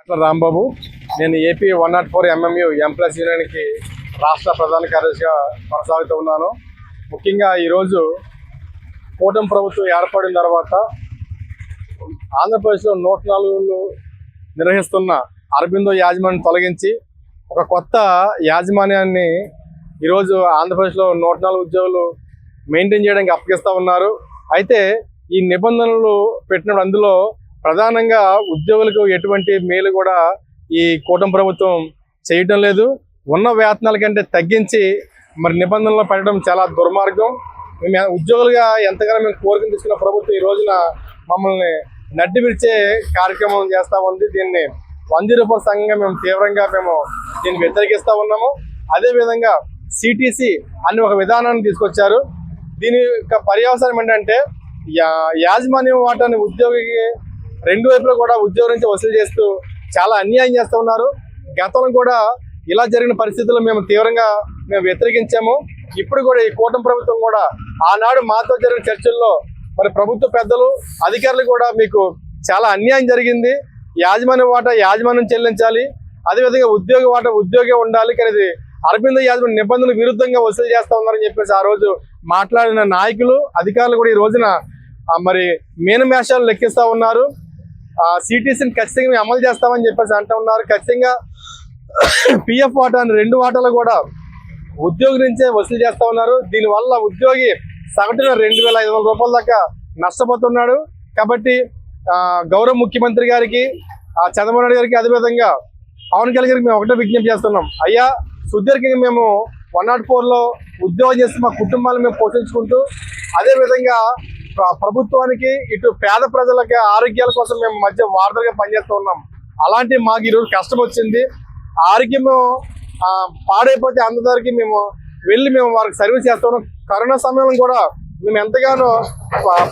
అట్లా రాంబాబు, నేను AP 104 MMU employees యూనియన్కి రాష్ట్ర ప్రధాన కార్యదర్శిగా కొనసాగుతూ ఉన్నాను. ముఖ్యంగా ఈరోజు కూటమి ప్రభుత్వం ఏర్పడిన తర్వాత ఆంధ్రప్రదేశ్లో 104 నిర్వహిస్తున్న అరబిందో యాజమాన్యాన్ని తొలగించి ఒక కొత్త యాజమాన్యాన్ని ఈరోజు ఆంధ్రప్రదేశ్లో 104 ఉద్యోగులు మెయింటైన్ చేయడానికి అప్పగిస్తూ ఉన్నారు. అయితే ఈ నిబంధనలు పెట్టినప్పుడు అందులో ప్రధానంగా ఉద్యోగులకు ఎటువంటి మేలు కూడా ఈ కూటమి ప్రభుత్వం చేయటం లేదు. ఉన్న వేతనాల కంటే తగ్గించి మరి నిబంధనలు పెట్టడం చాలా దుర్మార్గం. మేము ఉద్యోగులుగా ఎంతగానో మేము కోరికలు తీసుకున్న ప్రభుత్వం ఈ రోజున మమ్మల్ని నడ్డి విడిచే కార్యక్రమం చేస్తూ ఉంది. దీన్ని 104 సంఘంగా మేము తీవ్రంగా దీన్ని వ్యతిరేకిస్తూ ఉన్నాము. అదేవిధంగా సిటీసీ అని ఒక విధానాన్ని తీసుకొచ్చారు. దీని యొక్క పర్యవసానం ఏంటంటే యాజమాన్యం వాటాన్ని ఉద్యోగికి రెండు వైపులో కూడా ఉద్యోగం నుంచి వసూలు చేస్తూ చాలా అన్యాయం చేస్తూ ఉన్నారు. గతంలో కూడా ఇలా జరిగిన పరిస్థితుల్లో మేము తీవ్రంగా వ్యతిరేకించాము. ఇప్పుడు కూడా ఈ కూటమి ప్రభుత్వం కూడా ఆనాడు మాతో జరిగిన చర్చల్లో మరి ప్రభుత్వ పెద్దలు అధికారులు కూడా మీకు చాలా అన్యాయం జరిగింది, యాజమాన్య వాటా యాజమాన్యం చెల్లించాలి, అదేవిధంగా ఉద్యోగ వాటా ఉద్యోగే ఉండాలి, కానీ అరబిందో యాజమాన్య నిబంధనలు విరుద్ధంగా వసూలు చేస్తూ ఉన్నారని చెప్పేసి ఆ రోజు మాట్లాడిన నాయకులు అధికారులు కూడా ఈ రోజున మరి మేనమేషాలు లెక్కిస్తూ ఉన్నారు. సిటీసీని ఖచ్చితంగా మేము అమలు చేస్తామని చెప్పేసి అంటూ ఉన్నారు. ఖచ్చితంగా పిఎఫ్ వాటాను 2 వాటాలు కూడా ఉద్యోగి నుంచే వసూలు చేస్తూ ఉన్నారు. దీనివల్ల ఉద్యోగి సగటున 2,500 రూపాయల దాకా నష్టపోతున్నాడు. కాబట్టి గౌరవ ముఖ్యమంత్రి గారికి, చంద్రబాబు నాయుడు గారికి, అదేవిధంగా పవన్ కళ్యాణ్ గారికి మేము ఒకటే విజ్ఞప్తి చేస్తున్నాం. అయ్యా, సుదీర్ఘంగా మేము 104లో ఉద్యోగం చేస్తూ మా కుటుంబాలను మేము పోషించుకుంటూ అదేవిధంగా ప్రభుత్వానికి ఇటు పేద ప్రజలకి ఆరోగ్యాల కోసం మేము మధ్య వారధులుగా పనిచేస్తూ ఉన్నాం. అలాంటి మాకు ఈరోజు కష్టం వచ్చింది. ఆరోగ్యము పాడైపోతే అందరికి మేము వెళ్ళి వారికి సర్వీస్ చేస్తున్నాం. కరోనా సమయంలో కూడా మేము ఎంతగానో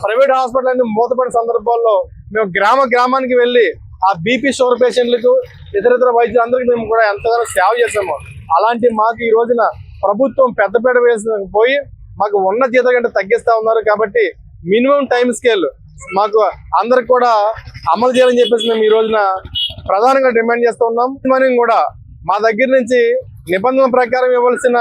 ప్రైవేట్ హాస్పిటల్ అన్ని మూతపడిన సందర్భాల్లో మేము గ్రామానికి వెళ్ళి ఆ బీపీ షుగర్ పేషెంట్లకు ఇతర వైద్యులందరికీ మేము కూడా ఎంతగానో సేవ చేసాము. అలాంటి మాకు ఈ రోజున ప్రభుత్వం పెద్దపీట పోయి మాకు ఉన్న జీతం కంటే తగ్గిస్తూ ఉన్నారు. కాబట్టి మినిమం టైం స్కేల్ మాకు అందరికి కూడా అమలు చేయాలని చెప్పేసి మేము ఈ రోజున ప్రధానంగా డిమాండ్ చేస్తూ ఉన్నాం. మనం కూడా మా దగ్గర నుంచి నిబంధనల ప్రకారం ఇవ్వాల్సిన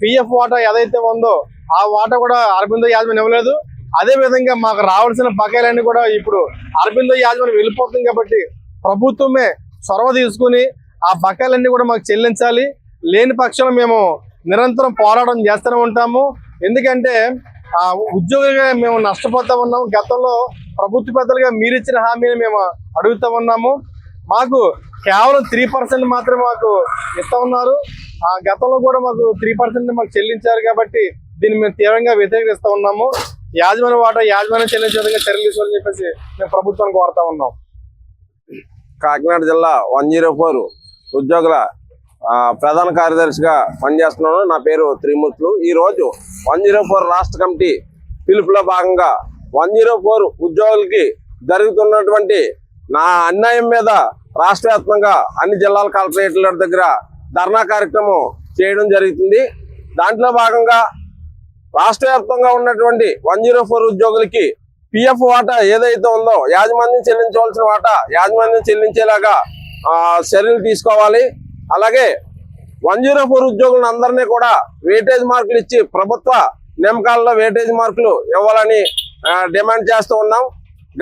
పిఎఫ్ వాటా ఏదైతే ఉందో ఆ వాటా కూడా అరబిందో యాజమాన్యం ఇవ్వలేదు. అదేవిధంగా మాకు రావాల్సిన బకాయిలన్నీ కూడా ఇప్పుడు అరబిందో యాజమాన్యం వెళ్ళిపోతుంది. కాబట్టి ప్రభుత్వమే చొరవ తీసుకుని ఆ బకాయిలన్నీ కూడా మాకు చెల్లించాలి. లేని పక్షంలో మేము నిరంతరం పోరాటం చేస్తూనే ఉంటాము. ఎందుకంటే ఉద్యోగిగా మేము నష్టపోతా ఉన్నాము. గతంలో ప్రభుత్వ పెద్దలుగా మీరిచ్చిన హామీని మేము అడుగుతూ ఉన్నాము. మాకు కేవలం 3% మాత్రమే మాకు ఇస్తూ ఉన్నారు. గతంలో కూడా మాకు 3% మాకు చెల్లించారు. కాబట్టి దీన్ని మేము తీవ్రంగా వ్యతిరేకిస్తూ ఉన్నాము. యాజమాన్య వాటా యాజమాన్యం చెల్లించే విధంగా చర్యలు తీసుకోవాలని చెప్పేసి మేము ప్రభుత్వాన్ని కోరుతా ఉన్నాం. కాకినాడ జిల్లా 104 ఉద్యోగుల ప్రధాన కార్యదర్శిగా పనిచేస్తున్నాను. నా పేరు త్రిమూర్తులు. ఈరోజు 104 రాష్ట్ర కమిటీ పిలుపులో భాగంగా 104 ఉద్యోగులకి జరుగుతున్నటువంటి నా అన్యాయం మీద రాష్ట్ర వ్యాప్తంగా అన్ని జిల్లాల కలెక్టరేట్ల దగ్గర ధర్నా కార్యక్రమం చేయడం జరుగుతుంది. దాంట్లో భాగంగా రాష్ట్ర వ్యాప్తంగా ఉన్నటువంటి 104 ఉద్యోగులకి పిఎఫ్ వాటా ఏదైతే ఉందో యాజమాన్యం చెల్లించవలసిన వాటా యాజమాన్యం చెల్లించేలాగా చర్యలు తీసుకోవాలి. అలాగే 104 ఉద్యోగులను అందరినీ కూడా వెయిటేజ్ మార్కులు ఇచ్చి ప్రభుత్వ నియామకాలలో వెయిటేజ్ మార్కులు ఇవ్వాలని డిమాండ్ చేస్తూ ఉన్నాం.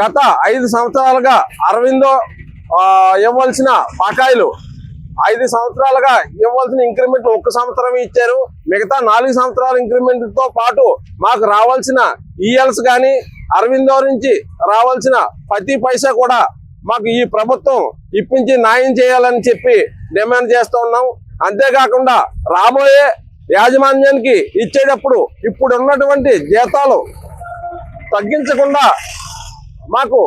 గత 5 సంవత్సరాలుగా అరవిందో ఇవ్వాల్సిన బకాయిలు 5 సంవత్సరాలుగా ఇవ్వాల్సిన ఇంక్రిమెంట్ 1 సంవత్సరం ఇచ్చారు. మిగతా 4 సంవత్సరాల ఇంక్రిమెంట్తో పాటు మాకు రావాల్సిన ఈఎల్స్ కానీ అరవిందో నుంచి రావాల్సిన ప్రతి పైసా కూడా మాకు ఈ ప్రభుత్వం ఇప్పించి న్యాయం చేయాలని చెప్పి డిమాండ్ చేస్తూ ఉన్నాం. అంతేకాకుండా రాబోయే యాజమాన్యానికి ఇచ్చేటప్పుడు ఇప్పుడు ఉన్నటువంటి జీతాలు తగ్గించకుండా మాకు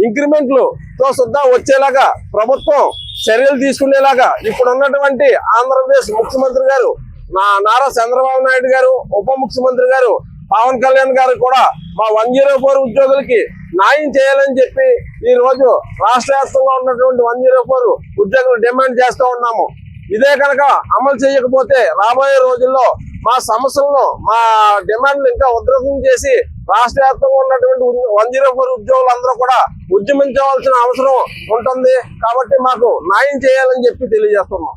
ఇంక్రిమెంట్లతో సుద్ధా వచ్చేలాగా ప్రభుత్వం చర్యలు తీసుకునేలాగా ఇప్పుడు ఉన్నటువంటి ఆంధ్రప్రదేశ్ ముఖ్యమంత్రి గారు నారా చంద్రబాబు నాయుడు గారు, ఉప ముఖ్యమంత్రి గారు పవన్ కళ్యాణ్ గారు కూడా మా 104 ఉద్యోగులకి న్యాయం చేయాలని చెప్పి ఈ రోజు రాష్ట్ర వ్యాప్తంగా ఉన్నటువంటి 104 ఉద్యోగులు డిమాండ్ చేస్తూ ఉన్నాము. ఇదే కనుక అమలు చేయకపోతే రాబోయే రోజుల్లో మా సమస్యలను మా డిమాండ్లు ఇంకా ఉధృతం చేసి రాష్ట్ర వ్యాప్తంగా ఉన్నటువంటి 104 ఉద్యోగులందరూ కూడా ఉద్యమించవలసిన అవసరం ఉంటుంది. కాబట్టి మాకు న్యాయం చేయాలని చెప్పి తెలియజేస్తున్నాం.